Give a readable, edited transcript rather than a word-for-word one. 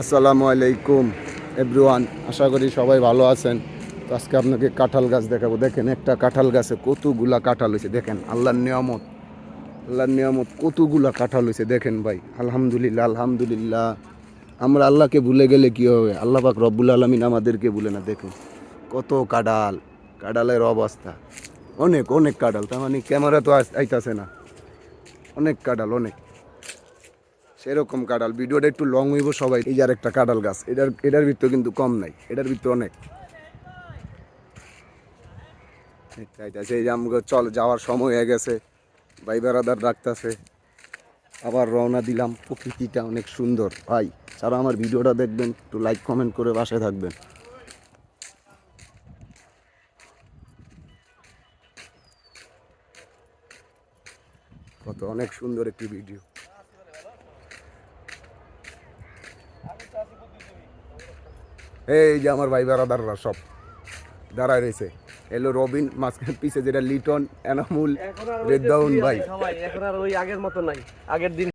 আসসালামু আলাইকুম এভরিওয়ান, আশা করি সবাই ভালো আছেন। তো আজকে আপনাকে কাঁঠাল গাছ দেখাবো। দেখেন একটা কাঁঠাল গাছে কতগুলা কাঁঠাল হয়েছে, দেখেন আল্লাহর নিয়ামত। আল্লাহর নিয়ামত, কতগুলা কাঁঠাল হয়েছে দেখেন ভাই। আলহামদুলিল্লাহ আলহামদুলিল্লাহ। আমরা আল্লাহকে ভুলে গেলে কি হবে? আল্লাহ পাক রব্বুল আলামিন আমাদেরকে ভুলে না। দেখুন কত কাঁঠাল, কাঁঠালের অবস্থা অনেক অনেক কাঁঠাল। তার মানে ক্যামেরা তো আইতাছে না, অনেক কাঁঠাল অনেক। সেরকম কাঁঠাল, ভিডিওটা একটু লং হইব সবাই। এই যে আর একটা কাঁঠাল গাছ, এটার ভিতরে কিন্তু কম নাই, এটার ভিতরে অনেক। এই যে আমাকে চল যাওয়ার সময় হয়ে গেছে, ভাই বেড়াদার ডাকতেছে, আবার রওনা দিলাম। প্রকৃতিটা অনেক সুন্দর ভাই। যারা আমার ভিডিওটা দেখবেন একটু লাইক কমেন্ট করে বাসায় থাকবেন। কত অনেক সুন্দর একটি ভিডিও। এই যে আমার ভাই বেড়াদাররা সব দাঁড়ায় রয়েছে। এলো রবিন, মাঝখানে পিছে যেটা লিটন, এনামুল, রেদ্দাউন ভাই। এখন আর ওই আগের মতো নাই, আগের দিন